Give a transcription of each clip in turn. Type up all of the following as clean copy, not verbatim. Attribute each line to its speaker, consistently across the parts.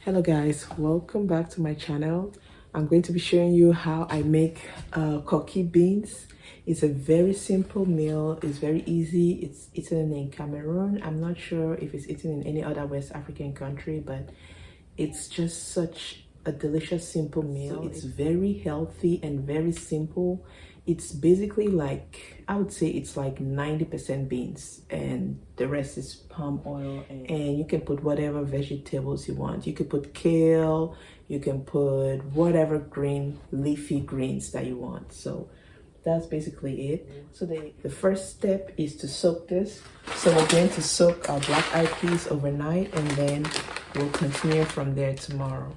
Speaker 1: Hello guys, welcome back to my channel. I'm going to be showing you how I make Koki beans. It's a very simple meal. It's very easy. It's eaten in Cameroon. I'm not sure if it's eaten in any other West African country, but it's just such a delicious simple meal. So it's very healthy and very simple. It's basically like, I would say it's like 90% beans and the rest is palm oil, and you can put whatever vegetables you want. You could put kale, you can put whatever green leafy greens that you want. So that's basically it. So the first step is to soak this. So we're going to soak our black eyed peas overnight, and then we'll continue from there tomorrow.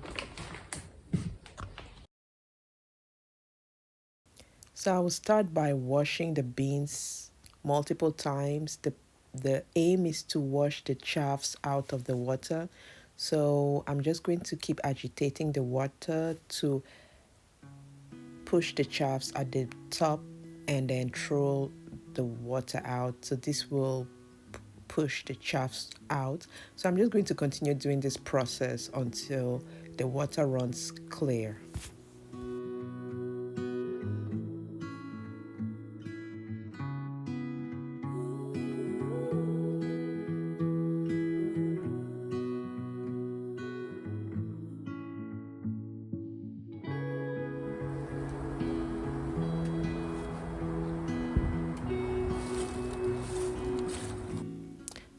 Speaker 1: So I will start by washing the beans multiple times. The aim is to wash the chaffs out of the water. So I'm just going to keep agitating the water to push the chaffs at the top and then throw the water out. So this will push the chaffs out. So I'm just going to continue doing this process until the water runs clear.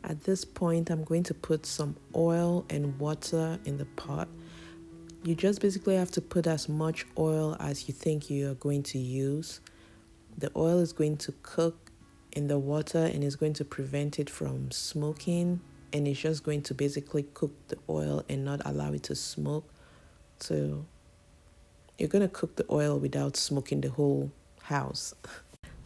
Speaker 1: At this point, I'm going to put some oil and water in the pot. You just basically have to put as much oil as you think you are going to use. The oil is going to cook in the water and is going to prevent it from smoking, and it's just going to basically cook the oil and not allow it to smoke. So you're going to cook the oil without smoking the whole house.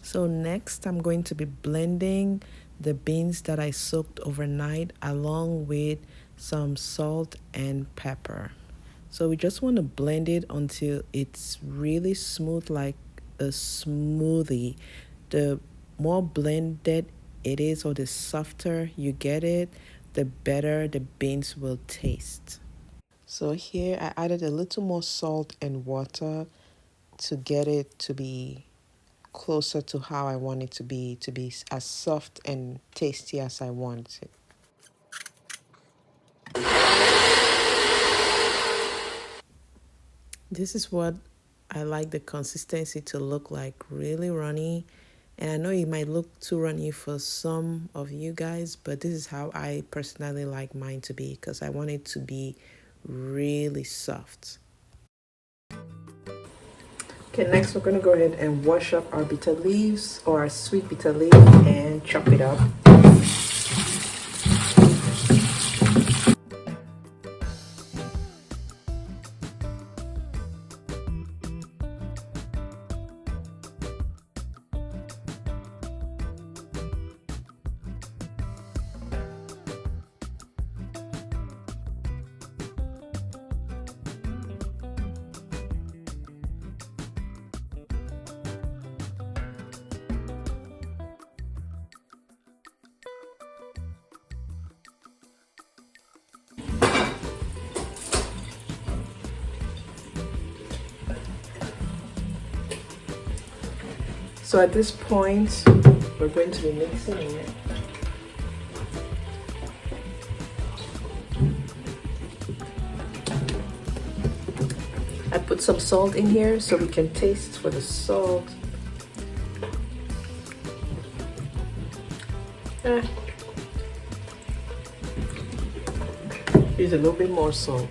Speaker 1: So next, I'm going to be blending the beans that I soaked overnight along with some salt and pepper. So we just want to blend it until it's really smooth, like a smoothie. The more blended it is, or the softer you get it, the better the beans will taste. So here I added a little more salt and water to get it to be closer to how I want it to be as soft and tasty as I want it. This is what I like the consistency to look like, really runny. And I know it might look too runny for some of you guys, but this is how I personally like mine to be, because I want it to be really soft. Okay, next we're going to go ahead and wash up our bitter leaves, or our sweet bitter leaf, and chop it up. So at this point, we're going to be mixing it. I put some salt in here so we can taste for the salt. Use a little bit more salt.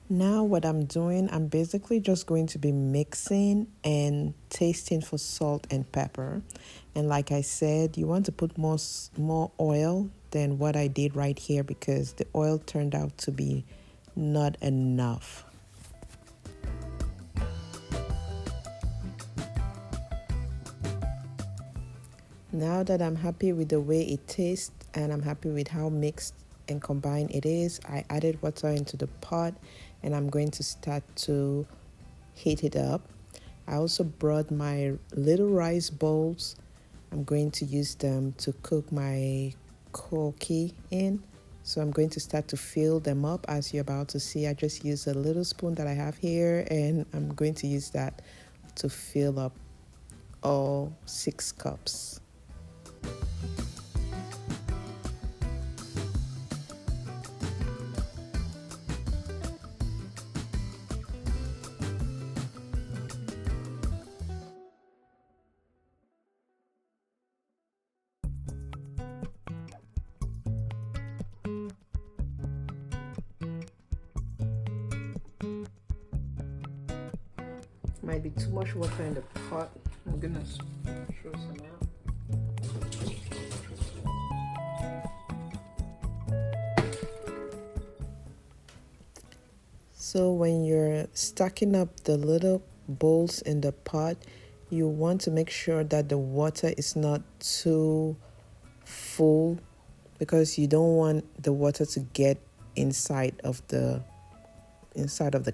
Speaker 1: Now what I'm doing, I'm basically just going to be mixing and tasting for salt and pepper. And like I said, you want to put more oil than what I did right here because the oil turned out to be not enough. Now that I'm happy with the way it tastes and I'm happy with how mixed and combined it is, I added water into the pot and I'm going to start to heat it up. I also brought my little rice bowls. I'm going to use them to cook my koki in. So I'm going to start to fill them up as you're about to see. I just use a little spoon that I have here and I'm going to use that to fill up all 6 cups. Might be too much water in the pot. I'm gonna throw some out. So when you're stacking up the little bowls in the pot, you want to make sure that the water is not too full because you don't want the water to get inside of the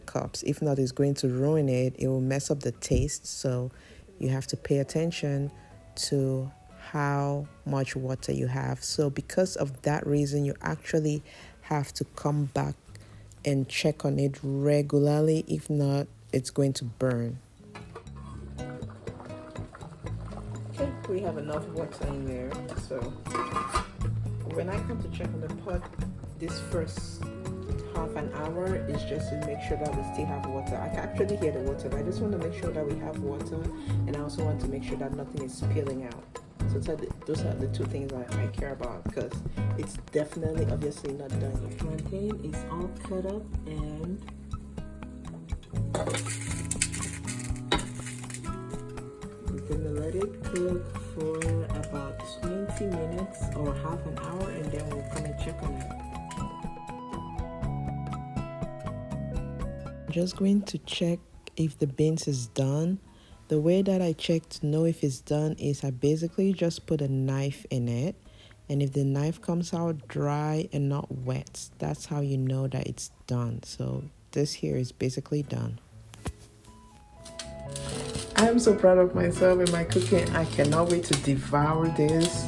Speaker 1: cups. If not, it's going to ruin it. It will mess up the taste. So you have to pay attention to how much water you have. So because of that reason, you actually have to come back and check on it regularly. If not, it's going to burn. Okay, we have enough water in there. So when I come to check on the pot, this first half an hour is just to make sure that we still have water. I can actually hear the water, but I just want to make sure that we have water, and I also want to make sure that nothing is spilling out. So those are the 2 things I care about because it's definitely obviously not done yet. Plantain is all cut up and we're gonna let it cook for about 20 minutes or half an hour, and then we'll come and check on it. Just going to check if the beans is done. The way that I check to know if it's done is I basically just put a knife in it, and if the knife comes out dry and not wet, that's how you know that it's done. So this here is basically done. I am so proud of myself in my cooking. I cannot wait to devour this.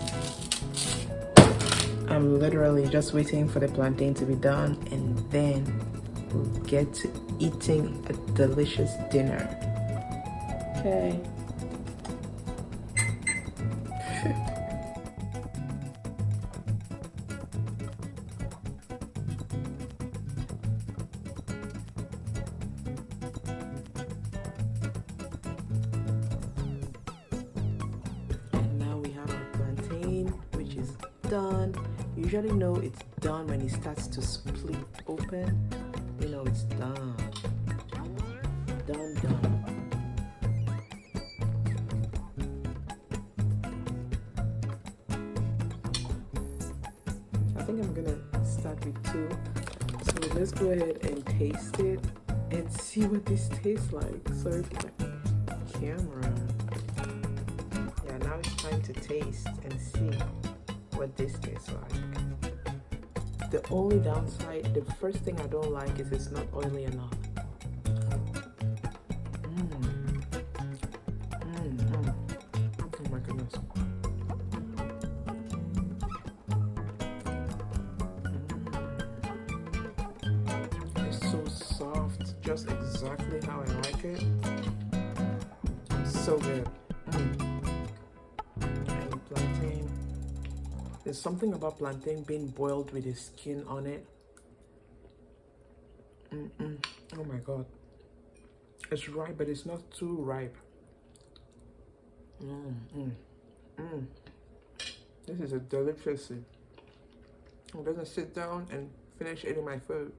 Speaker 1: I'm literally just waiting for the plantain to be done, and then we'll get to eating a delicious dinner. Okay. And now we have our plantain, which is done. You usually know it's done when it starts to split open. You know it's done. Done. I think I'm gonna start with 2. So let's go ahead and taste it and see what this tastes like. Sorry for my camera. Yeah, now it's time to taste and see what this tastes like. The only downside, the first thing I don't like is it's not oily enough. Oh my goodness. It's so soft, just exactly how I like it. So good. And plantain. There's something about plantain being boiled with the skin on it. Oh my god. It's ripe, but it's not too ripe. This is a delicacy. I'm gonna sit down and finish eating my food.